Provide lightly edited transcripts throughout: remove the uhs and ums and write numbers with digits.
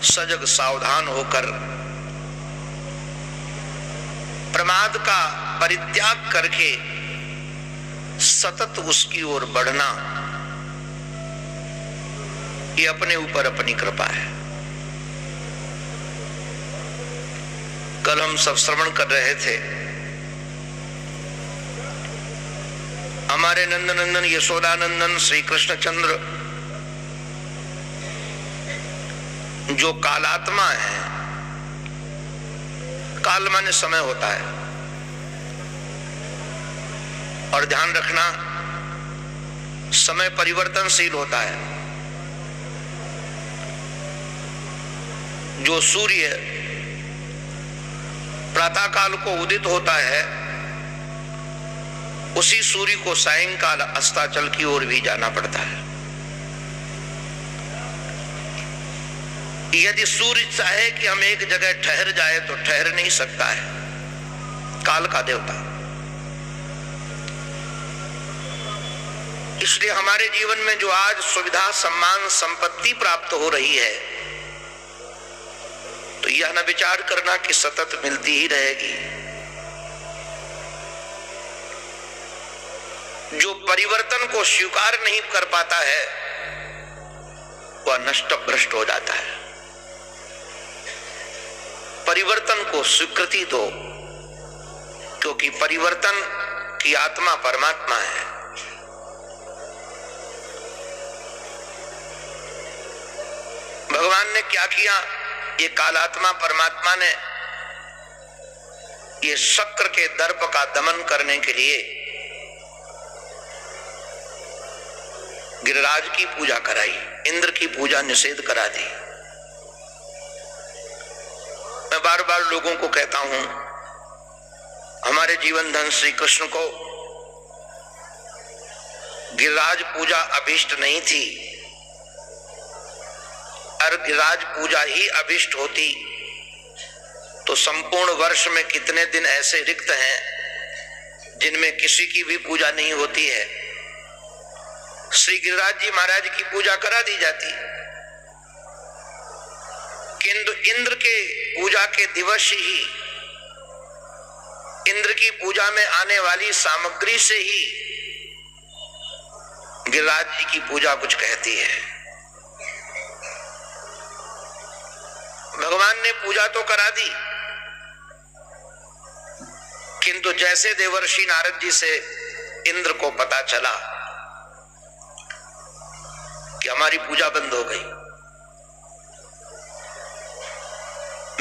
सजग सावधान होकर प्रमाद का परित्याग करके सतत उसकी ओर बढ़ना, ये अपने ऊपर अपनी कृपा है। कल हम सब श्रवण कर रहे थे, हमारे नंदनंदन यशोदानंदन श्री कृष्णचंद्र जो कालात्मा है, काल माने समय होता है, और ध्यान रखना समय परिवर्तनशील होता है। जो सूर्य प्रातः काल को उदित होता है, उसी सूर्य को सायंकाल अस्ताचल की ओर भी जाना पड़ता है। यदि सूर्य चाहे कि हम एक जगह ठहर जाए तो ठहर नहीं सकता है, काल का देवता। इसलिए हमारे जीवन में जो आज सुविधा, सम्मान, संपत्ति प्राप्त हो रही है, तो यह न विचार करना कि सतत मिलती ही रहेगी। जो परिवर्तन को स्वीकार नहीं कर पाता है, वह नष्ट भ्रष्ट हो जाता है। परिवर्तन को स्वीकृति दो, क्योंकि परिवर्तन की आत्मा परमात्मा है। भगवान ने क्या किया? ये कालात्मा परमात्मा ने ये शक्र के दर्प का दमन करने के लिए गिरिराज की पूजा कराई, इंद्र की पूजा निषेध करा दी। मैं बार बार लोगों को कहता हूं, हमारे जीवन धन श्री कृष्ण को गिरिराज पूजा अभीष्ट नहीं थी। अगर गिरिराज पूजा ही अभीष्ट होती तो संपूर्ण वर्ष में कितने दिन ऐसे रिक्त हैं जिनमें किसी की भी पूजा नहीं होती है। श्री गिरिराज जी महाराज की पूजा करा दी जाती, किंतु इंद्र के पूजा के दिवस ही इंद्र की पूजा में आने वाली सामग्री से ही गिरिराज जी की पूजा कुछ कहती है। भगवान ने पूजा तो करा दी, किंतु जैसे देवर्षि नारद जी से इंद्र को पता चला कि हमारी पूजा बंद हो गई,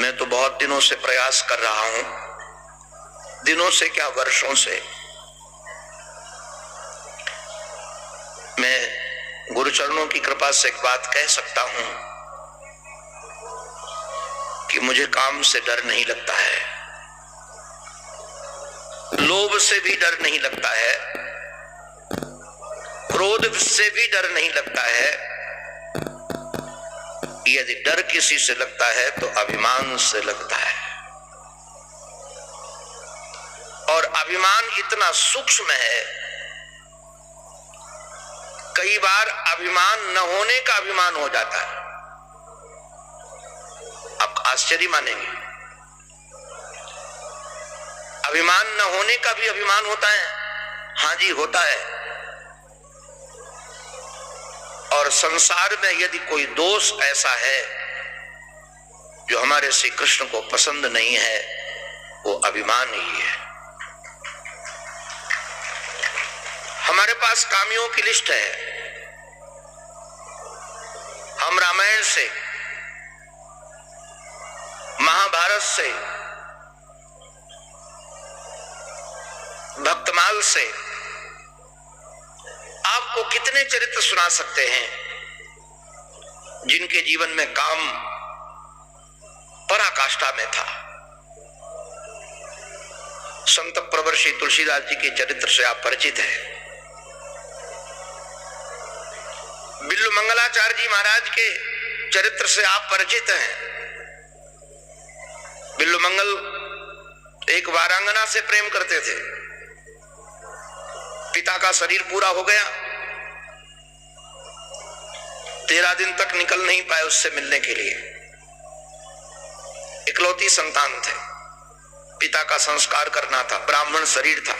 मैं तो बहुत दिनों से प्रयास कर रहा हूं, दिनों से क्या वर्षों से, मैं गुरुचरणों की कृपा से एक बात कह सकता हूं कि मुझे काम से डर नहीं लगता है, लोभ से भी डर नहीं लगता है, क्रोध से भी डर नहीं लगता है। यदि डर किसी से लगता है तो अभिमान से लगता है, और अभिमान इतना सूक्ष्म है, कई बार अभिमान न होने का अभिमान हो जाता है। आप आश्चर्य मानेंगे, अभिमान न होने का भी अभिमान होता है। हाँ जी, होता है। और संसार में यदि कोई दोष ऐसा है जो हमारे श्री कृष्ण को पसंद नहीं है, वो अभिमान ही है। हमारे पास कामियों की लिस्ट है। हम रामायण से, महाभारत से, भक्तमाल से आपको कितने चरित्र सुना सकते हैं जिनके जीवन में काम पराकाष्ठा में था। संत प्रवर श्री तुलसीदास जी के चरित्र से आप परिचित हैं। बिल्लू मंगलाचार्य जी महाराज के चरित्र से आप परिचित हैं। बिल्लू मंगल एक वारांगना से प्रेम करते थे, पिता का शरीर पूरा हो गया, 13 दिन तक निकल नहीं पाए उससे मिलने के लिए। इकलौती संतान थे, पिता का संस्कार करना था, ब्राह्मण शरीर था।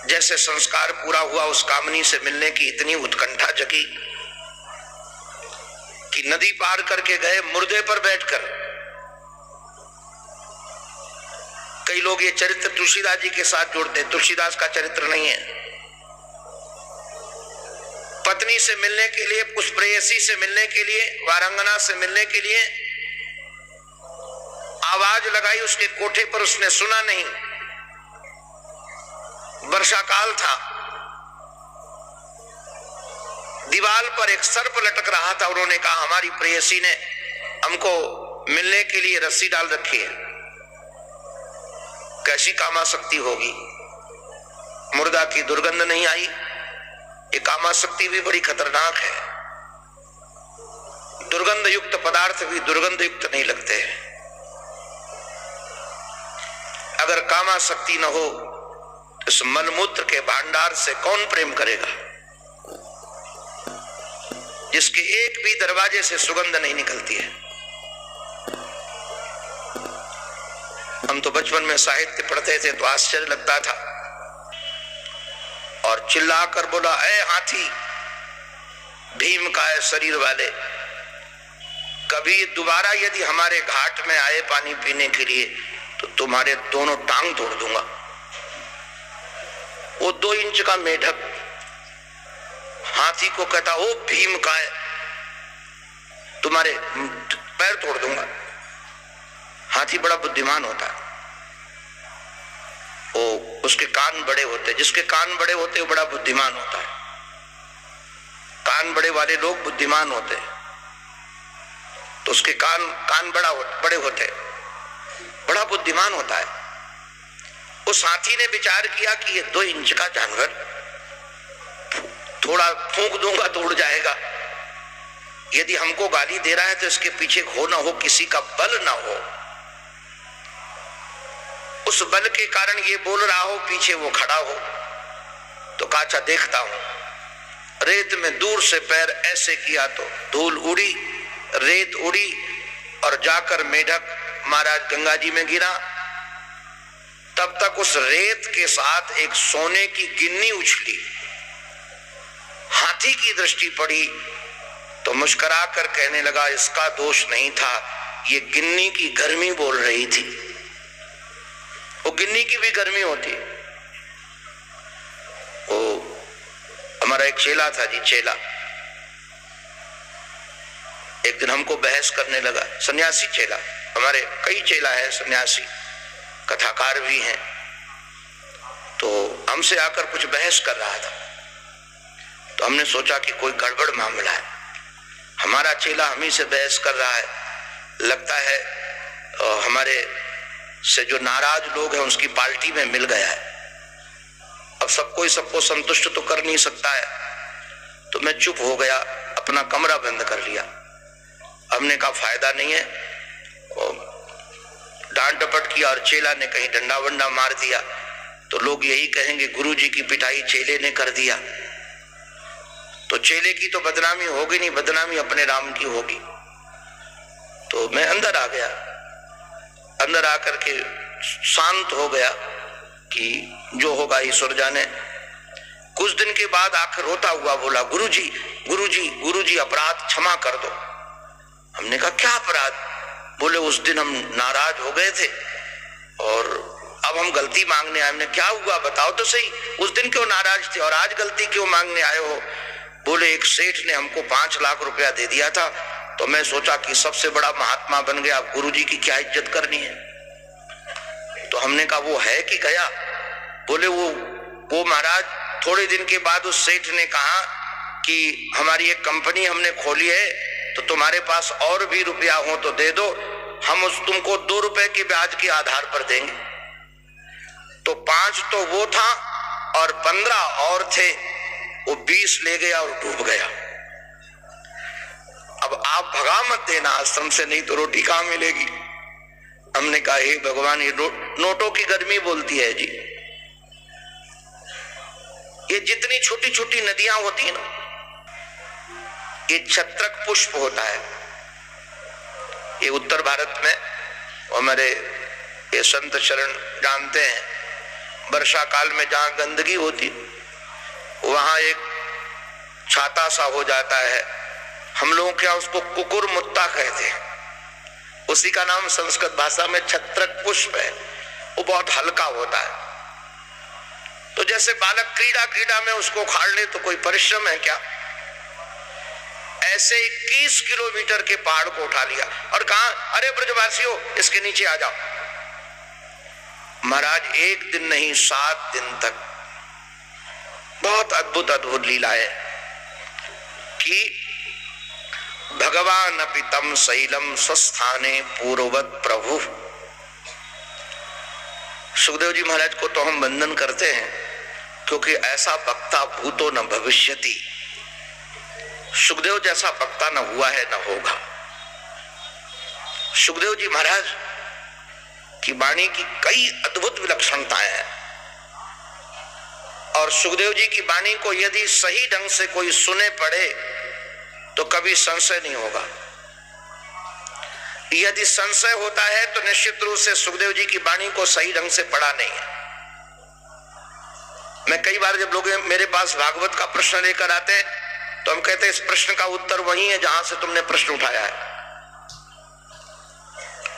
जैसे संस्कार पूरा हुआ, उस कामनी से मिलने की इतनी उत्कंठा जगी कि नदी पार करके गए मुर्दे पर बैठकर। कई लोग ये चरित्र तुलसीदास जी के साथ जोड़ते हैं, तुलसीदास का चरित्र नहीं है। पत्नी से मिलने के लिए, उस प्रेयसी से मिलने के लिए, वारंगना से मिलने के लिए आवाज लगाई उसके कोठे पर, उसने सुना नहीं। वर्षा काल था, दीवार पर एक सर्प लटक रहा था। उन्होंने कहा हमारी प्रेयसी ने हमको मिलने के लिए रस्सी डाल रखी है। कैसी कामासक्ति होगी। मुर्दा की दुर्गंध नहीं आई। ये कामासक्ति भी बड़ी खतरनाक है। दुर्गंध युक्त पदार्थ भी दुर्गंध युक्त नहीं लगते हैं। अगर कामासक्ति न हो तो इस मलमूत्र के भांडार से कौन प्रेम करेगा, जिसके एक भी दरवाजे से सुगंध नहीं निकलती है। हम तो बचपन में साहित्य पढ़ते थे तो आश्चर्य लगता था, और चिल्लाकर बोला, ऐ हाथी भीम का है शरीर वाले, कभी दोबारा यदि हमारे घाट में आए पानी पीने के लिए तो तुम्हारे दोनों टांग तोड़ दूंगा। वो 2 इंच का मेढक हाथी को कहता, ओ भीम का है, तुम्हारे पैर तोड़ दूंगा। हाथी बड़ा बुद्धिमान होता है, वो उसके कान बड़े होते, जिसके कान बड़े होते वो बड़ा बुद्धिमान होता है। कान बड़े वाले लोग बुद्धिमान होते, तो उसके कान बड़े होते, बड़ा बुद्धिमान होता है। उस हाथी ने विचार किया कि ये 2 इंच का जानवर, थोड़ा फूंक दूंगा तो उड़ जाएगा। यदि हमको गाली दे रहा है तो इसके पीछे हो ना हो, किसी का बल ना हो, उस बल के कारण ये बोल रहा हो, पीछे वो खड़ा हो। तो काचा देखता हूं। रेत में दूर से पैर ऐसे किया तो धूल उड़ी, रेत उड़ी, और जाकर मेढक महाराज गंगा जी में गिरा। तब तक उस रेत के साथ एक सोने की गिन्नी उछली। हाथी की दृष्टि पड़ी तो मुस्कुरा कर कहने लगा, इसका दोष नहीं था, ये गिन्नी की गर्मी बोल रही थी। वो गिन्नी की भी गर्मी होती। वो हमारा एक चेला था जी, चेला एक दिन हमको बहस करने लगा। सन्यासी चेला, हमारे कई चेला है सन्यासी, कथाकार भी हैं। तो हमसे आकर कुछ बहस कर रहा था, तो हमने सोचा कि कोई गड़बड़ मामला है। हमारा चेला हम ही से बहस कर रहा है, लगता है हमारे से जो नाराज लोग हैं उसकी पार्टी में मिल गया है। अब सबको संतुष्ट तो कर नहीं सकता है। तो मैं चुप हो गया, अपना कमरा बंद कर लिया। हमने कहा फायदा नहीं है, डांट डपट किया और चेला ने कहीं डंडा वंडा मार दिया तो लोग यही कहेंगे गुरुजी की पिटाई चेले ने कर दिया। तो चेले की तो बदनामी होगी नहीं, बदनामी अपने राम की होगी। तो मैं अंदर आ गया, अंदर आकर के शांत हो गया कि जो होगा ईश्वर जाने। कुछ दिन के बाद आकर रोता हुआ बोला, गुरुजी गुरुजी गुरुजी अपराध क्षमा कर दो। हमने कहा क्या अपराध? बोले उस दिन हम नाराज हो गए थे और अब हम गलती मांगने आए। हमने क्या हुआ बताओ तो सही, उस दिन क्यों नाराज थे और आज गलती क्यों मांगने आए हो? बोले एक सेठ ने हमको 5 लाख रुपया दे दिया था, तो मैं सोचा कि सबसे बड़ा महात्मा बन गया, अब गुरुजी की क्या इज्जत करनी है। तो हमने कहा वो है कि गया? बोले वो महाराज थोड़े दिन के बाद उस सेठ ने कहा कि हमारी एक कंपनी हमने खोली है, तो तुम्हारे पास और भी रुपया हो तो दे दो, हम तुमको 2 रुपए के ब्याज के आधार पर देंगे। तो 5 तो वो था और 15 और थे, वो 20 ले गया और डूब गया। अब आप भगा मत देना आश्रम से, नहीं तो रोटी कहां मिलेगी। हमने कहा हे भगवान, ये नोटों की गर्मी बोलती है जी। ये जितनी छोटी छोटी नदियां होती है ना, ये छत्रक पुष्प होता है। ये उत्तर भारत में हमारे ये संत शरण जानते हैं, वर्षा काल में जहां गंदगी होती वहां एक छाता सा हो जाता है, हम लोग क्या उसको कुकुर मुत्ता कहते हैं, उसी का नाम संस्कृत भाषा में छत्रक पुष्प है, वो बहुत हल्का होता है। तो जैसे बालक क्रीड़ा में उसको उखाड़ ले तो कोई परिश्रम है क्या, ऐसे 21 किलोमीटर के पहाड़ को उठा लिया और कहा अरे ब्रजवासियों इसके नीचे आ जाओ। महाराज एक दिन नहीं 7 दिन तक बहुत अद्भुत अद्भुत लीला है कि भगवान अपि तम शैलम स्वस्थाने पूर्ववत प्रभु। सुखदेव जी महाराज को तो हम वंदन करते हैं क्योंकि ऐसा वक्ता भूतो न भविष्यति, सुखदेव जैसा वक्ता न हुआ है न होगा। सुखदेव जी महाराज की वाणी की कई अद्भुत विलक्षणताएं हैं और सुखदेव जी की वाणी को यदि सही ढंग से कोई सुने पढ़े तो कभी संशय नहीं होगा। यदि संशय होता है तो निश्चित रूप से सुखदेव जी की वाणी को सही ढंग से पढ़ा नहीं है। मैं कई बार जब लोग मेरे पास भागवत का प्रश्न लेकर आते हैं तो हम कहते हैं इस प्रश्न का उत्तर वही है जहां से तुमने प्रश्न उठाया है।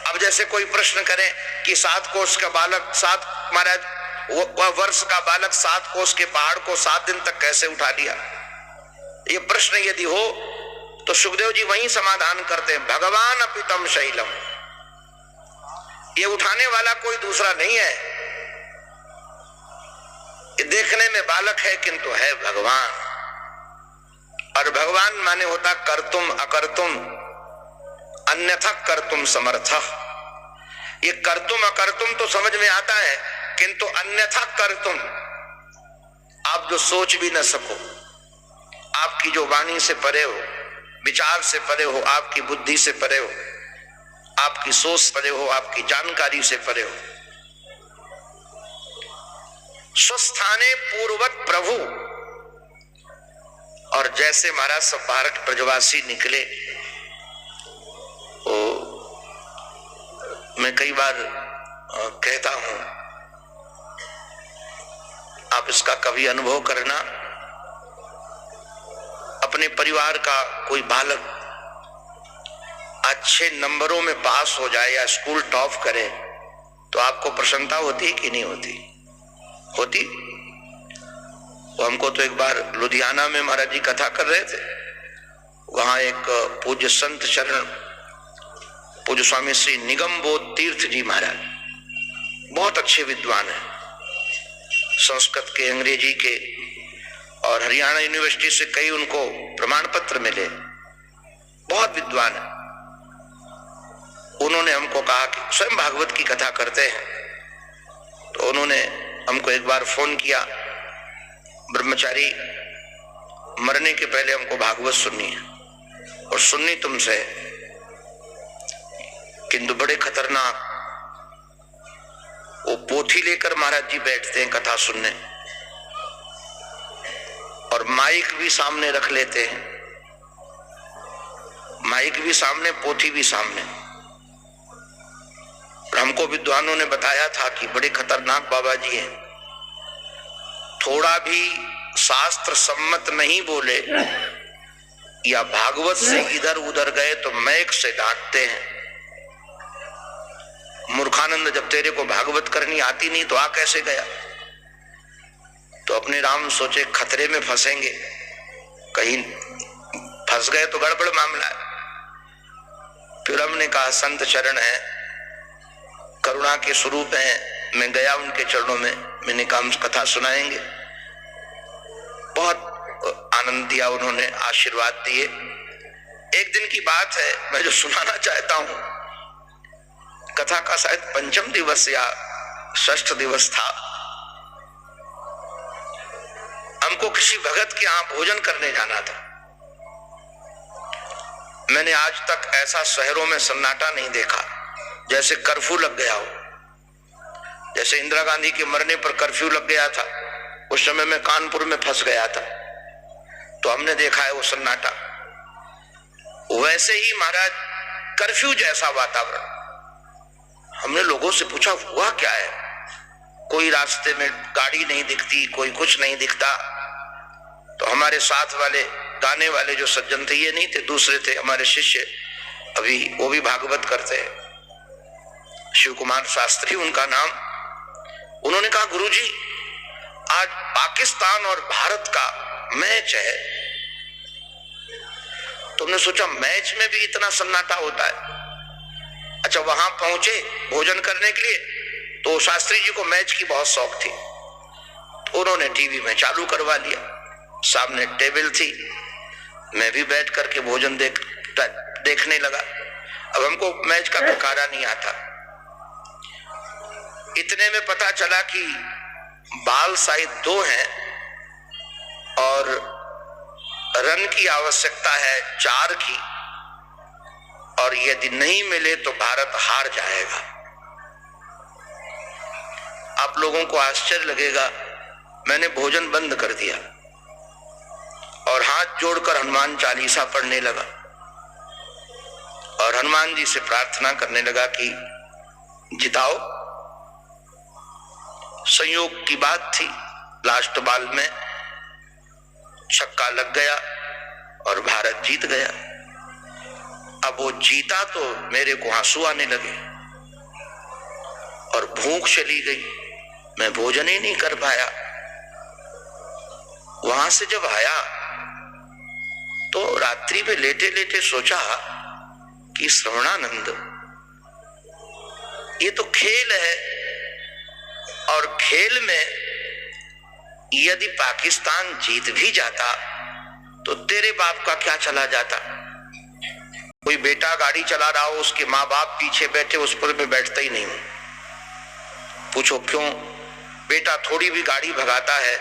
अब जैसे कोई प्रश्न करे कि 7 कोस का बालक महाराज वह वर्ष का बालक 7 कोस के पहाड़ को 7 दिन तक कैसे उठा लिया, ये प्रश्न यदि हो तो सुखदेव जी वही समाधान करते हैं, भगवान अपि तम शैलम, ये उठाने वाला कोई दूसरा नहीं है, ये देखने में बालक है किंतु है भगवान। और भगवान माने होता कर्तुम अकर्तुम अन्यथा कर्तुम समर्थ। ये कर्तुम अकर्तुम तो समझ में आता है किंतु अन्यथा कर्तुम, आप जो सोच भी न सको, आपकी जो वाणी से परे हो, विचार से परे हो, आपकी बुद्धि से परे हो, आपकी सोच से परे हो, आपकी जानकारी से परे हो, स्वस्थाने पूर्वत प्रभु। और जैसे महाराज सब भारत ब्रजवासी निकले, वो मैं कई बार कहता हूं, आप इसका कभी अनुभव करना, अपने परिवार का कोई बालक अच्छे नंबरों में पास हो जाए या स्कूल टॉप करे तो आपको प्रसन्नता होती कि नहीं होती? होती। वो हमको तो एक बार लुधियाना में महाराज जी कथा कर रहे थे, वहां एक पूज्य संत शरण पूज्य स्वामी श्री निगम बोध तीर्थ जी महाराज बहुत अच्छे विद्वान हैं, संस्कृत के, अंग्रेजी के और हरियाणा यूनिवर्सिटी से कई उनको प्रमाण पत्र मिले, बहुत विद्वान है। उन्होंने हमको कहा कि स्वयं भागवत की कथा करते हैं, तो उन्होंने हमको एक बार फोन किया, ब्रह्मचारी मरने के पहले हमको भागवत सुननी है और सुननी तुमसे, किंतु बड़े खतरनाक, वो पोथी लेकर महाराज जी बैठते हैं कथा सुनने और माइक भी सामने रख लेते हैं, माइक भी सामने, पोथी भी सामने। और हमको विद्वानों ने बताया था कि बड़े खतरनाक बाबा जी हैं, थोड़ा भी शास्त्र सम्मत नहीं बोले या भागवत से इधर उधर गए तो मैक से डांटते हैं। मूर्खानंद, जब तेरे को भागवत करनी आती नहीं तो आ कैसे गया? तो अपने राम सोचे खतरे में फंसेंगे, कहीं फंस गए तो गड़बड़ मामला है। फिर हमने कहा संत चरण है, करुणा के स्वरूप हैं, मैं गया उनके चरणों में, मैंने कहा कथा सुनाएंगे। बहुत आनंद दिया उन्होंने, आशीर्वाद दिए। एक दिन की बात है, मैं जो सुनाना चाहता हूं, कथा का शायद 5म दिवस या 6ठ दिवस था। हमको किसी भगत के यहां भोजन करने जाना था। मैंने आज तक ऐसा शहरों में सन्नाटा नहीं देखा, जैसे कर्फ्यू लग गया हो। जैसे इंदिरा गांधी के मरने पर कर्फ्यू लग गया था, उस समय मैं कानपुर में फंस गया था, तो हमने देखा है वो सन्नाटा। वैसे ही महाराज कर्फ्यू जैसा वातावरण। हमने लोगों से पूछा हुआ क्या है, कोई रास्ते में गाड़ी नहीं दिखती, कोई कुछ नहीं दिखता। तो हमारे साथ वाले गाने वाले जो सज्जन थे, ये नहीं थे, दूसरे थे हमारे शिष्य, अभी वो भी भागवत करते हैं, शिव कुमार शास्त्री उनका नाम। उन्होंने कहा गुरुजी आज पाकिस्तान और भारत का मैच है। तुमने सोचा मैच में भी इतना सन्नाटा होता है। अच्छा, वहां पहुंचे भोजन करने के लिए, तो शास्त्री जी को मैच की बहुत शौक थी, तो उन्होंने टीवी में चालू करवा लिया, सामने टेबल थी, मैं भी बैठ करके भोजन देखने लगा। अब हमको मैच का बकारा नहीं आता, इतने में पता चला कि बाल शायद 2 हैं और रन की आवश्यकता है 4 की, और यदि नहीं मिले तो भारत हार जाएगा। आप लोगों को आश्चर्य लगेगा, मैंने भोजन बंद कर दिया और हाथ जोड़कर हनुमान चालीसा पढ़ने लगा और हनुमान जी से प्रार्थना करने लगा कि जिताओ। संयोग की बात थी, लास्ट बॉल में छक्का लग गया और भारत जीत गया। अब वो जीता तो मेरे को आंसू आने लगे और भूख चली गई, मैं भोजन ही नहीं कर पाया। वहां से जब आया तो रात्रि में लेटे लेटे सोचा कि श्रवणानंद, ये तो खेल है, और खेल में यदि पाकिस्तान जीत भी जाता तो तेरे बाप का क्या चला जाता। कोई बेटा गाड़ी चला रहा हो, उसके माँ बाप पीछे बैठे, उस पर मैं बैठता ही नहीं हूं। पूछो क्यों? बेटा थोड़ी भी गाड़ी भगाता है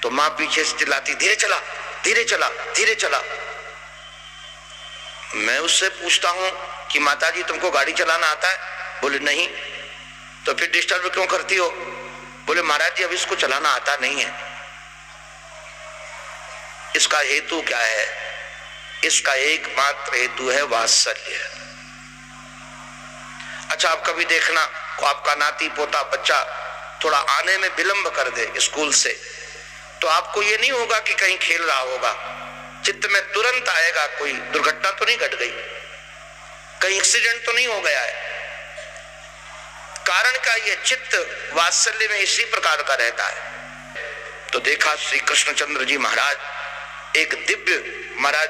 तो माँ पीछे से चिल्लाती, धीरे चला धीरे चला धीरे चला। मैं उससे पूछता हूं कि माताजी तुमको गाड़ी चलाना आता है? बोले नहीं। तो फिर डिस्टर्ब क्यों करती हो? बोले महाराज जी अब इसको चलाना आता नहीं है। इसका हेतु क्या है? इसका एकमात्र हेतु है वात्सल्य। अच्छा, आप कभी देखना आपका नाती पोता बच्चा थोड़ा आने में विलंब कर दे स्कूल से, तो आपको ये नहीं होगा कि कहीं खेल रहा होगा, चित्त में तुरंत आएगा कोई दुर्घटना तो नहीं घट गई, कहीं एक्सीडेंट तो नहीं हो गया है। कारण का ये चित्त वात्सल्य में इसी प्रकार का रहता है। तो देखा श्री कृष्णचंद्र जी महाराज एक दिव्य महाराज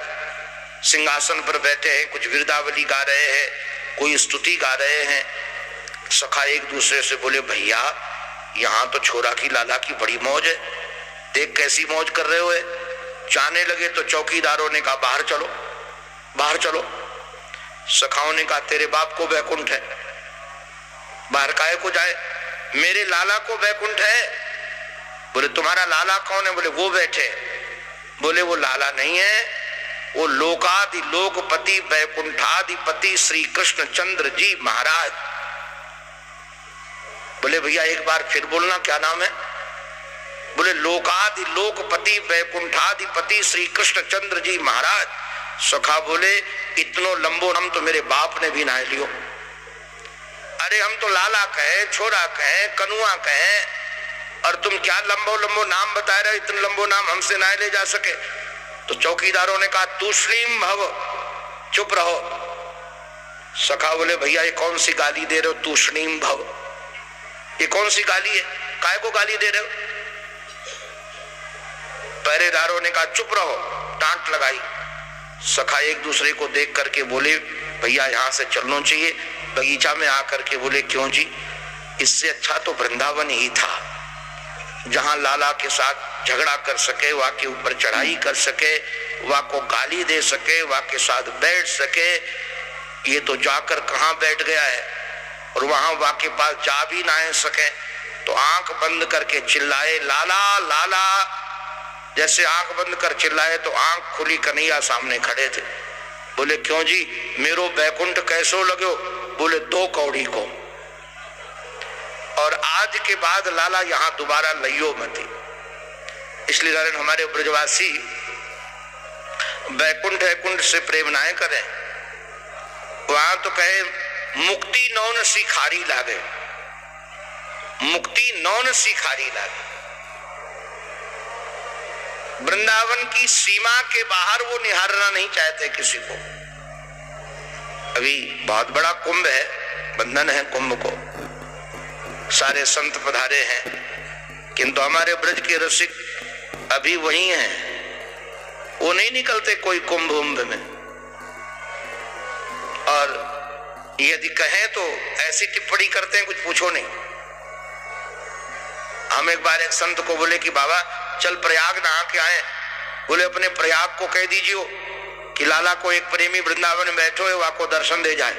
सिंहासन पर बैठे हैं, कुछ विरदावली गा रहे हैं, कोई स्तुति गा रहे हैं। सखा एक दूसरे से बोले भैया यहाँ तो छोरा की लाला की बड़ी मौज है, देख कैसी मौज कर रहे हो। जाने लगे तो चौकीदारों ने कहा बाहर चलो बाहर चलो। सखाओं ने कहा तेरे बाप को वैकुंठ है, बाहर काहे को जाए, मेरे लाला को वैकुंठ है। बोले तुम्हारा लाला कौन है? बोले वो बैठे। बोले वो लाला नहीं है, वो लोकादि लोकपति वैकुंठाधिपति श्री कृष्ण चंद्र जी महाराज। बोले भैया एक बार फिर बोलना क्या नाम है? बोले लोकादि लोकपति वैकुंठाधिपति श्री कृष्ण चंद्र जी महाराज। सखा बोले इतनो लंबो नाम तो मेरे बाप ने भी ना लियो। अरे हम तो लाला कहे, छोरा कहे, कनुआ कहे, और तुम क्या लंबो लंबो नाम बता रहे हो, इतने लंबो नाम हमसे ना ले जा सके। तो चौकीदारों ने कहा तूष्णीम भव, चुप रहो। सखा बोले भैया ये कौन सी गाली दे रहे हो तूष्णीम भव, ये कौन सी गाली है, काय को गाली दे रहे हो? पहरेदारों ने कहा चुप रहो, डांट लगाई। सखा एक दूसरे को देख करके बोले भैया यहाँ से चलना चाहिए। बगीचा में आकर के बोले क्यों जी, इससे अच्छा तो वृंदावन ही था, जहां लाला के साथ झगड़ा कर सके, वहां के ऊपर चढ़ाई कर सके, वहां को गाली दे सके, वहां के साथ बैठ सके। ये तो जाकर कहां बैठ गया है, और वहां वहां के पास जा भी ना सके तो आंख बंद करके चिल्लाए लाला लाला। जैसे आंख बंद कर चिल्लाए तो आंख खुली कन्हैया सामने खड़े थे। बोले क्यों जी मेरो बैकुंठ कैसो लगो? बोले 2 कौड़ी को, और आज के बाद लाला यहां दोबारा लइयो मती। इसलिए कारण हमारे ब्रजवासी बैकुंठ हैकुंठ से प्रेम ना करें, वहां यहां तो कहे मुक्ति नौन सी खारी लागे, मुक्ति नौन सी खारी लागे। वृंदावन की सीमा के बाहर वो निहारना नहीं चाहते किसी को। अभी बहुत बड़ा कुंभ है, बंधन है कुंभ को, सारे संत पधारे हैं, किंतु हमारे ब्रज के रसिक अभी वही हैं, वो नहीं निकलते कोई कुंभ उम्भ में। और यदि कहें तो ऐसी टिप्पणी करते हैं कुछ पूछो नहीं। हम एक बार एक संत को बोले कि बाबा चल प्रयाग नहा के आए, बोले अपने प्रयाग को कह दीजिए कि लाला को एक प्रेमी वृंदावन में बैठो है, वहां को दर्शन दे जाए।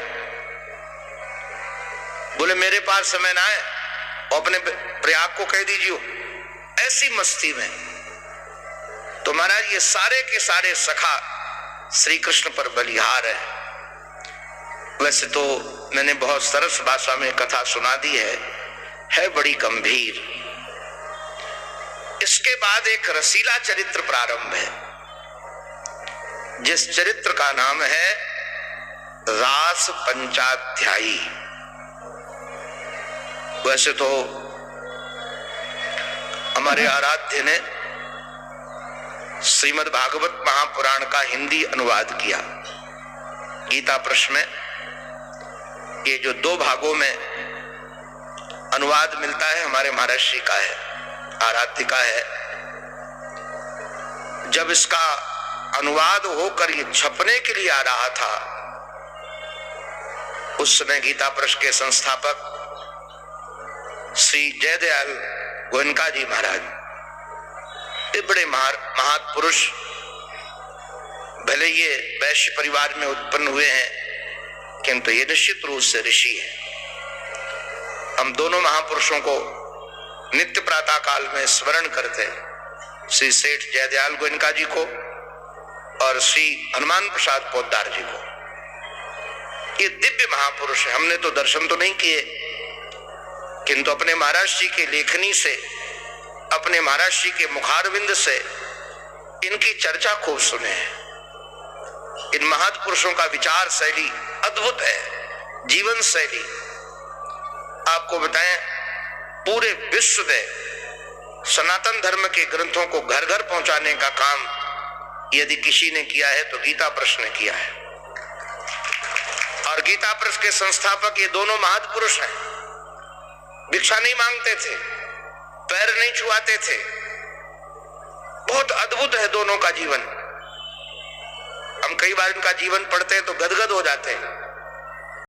बोले मेरे पास समय ना है, और अपने प्रयाग को कह दीजिए। ऐसी मस्ती में तो महाराज ये सारे के सारे सखा श्री कृष्ण पर बलिहार है। वैसे तो मैंने बहुत सरस भाषा में कथा सुना दी है बड़ी गंभीर। इसके बाद एक रसीला चरित्र प्रारंभ है, जिस चरित्र का नाम है रास पंचाध्यायी। वैसे तो हमारे आराध्य ने श्रीमद् भागवत महापुराण का हिंदी अनुवाद किया। गीता प्रश्न में ये जो 2 भागों में अनुवाद मिलता है हमारे महर्षि का है, आराध्य का है। जब इसका अनुवाद होकर ये छपने के लिए आ रहा था, उस समय गीता प्रश्न के संस्थापक श्री जयदयाल गोयनका जी महाराज, ये बड़े महापुरुष, भले ये वैश्य परिवार में उत्पन्न हुए हैं किंतु ये निश्चित रूप से ऋषि है। हम दोनों महापुरुषों को नित्य प्रातः काल में स्मरण करते हैं, श्री सेठ जयदयाल गोयनका जी को और श्री हनुमान प्रसाद पोद्दार जी को। ये दिव्य महापुरुष है। हमने तो दर्शन तो नहीं किए, किंतु अपने महाराज जी के लेखनी से, अपने महाराज जी के मुखारविंद से इनकी चर्चा खूब सुने हैं। इन महापुरुषों का विचार शैली अद्भुत है, जीवन शैली। आपको बताएं, पूरे विश्व में सनातन धर्म के ग्रंथों को घर घर पहुंचाने का काम यदि किसी ने किया है तो गीता प्रश्न ने किया है। और गीता प्रश्न के संस्थापक ये दोनों महापुरुष हैं। भिक्षा नहीं मांगते थे, पैर नहीं छुआते थे। बहुत अद्भुत है दोनों का जीवन। हम कई बार इनका जीवन पढ़ते हैं तो गदगद हो जाते हैं।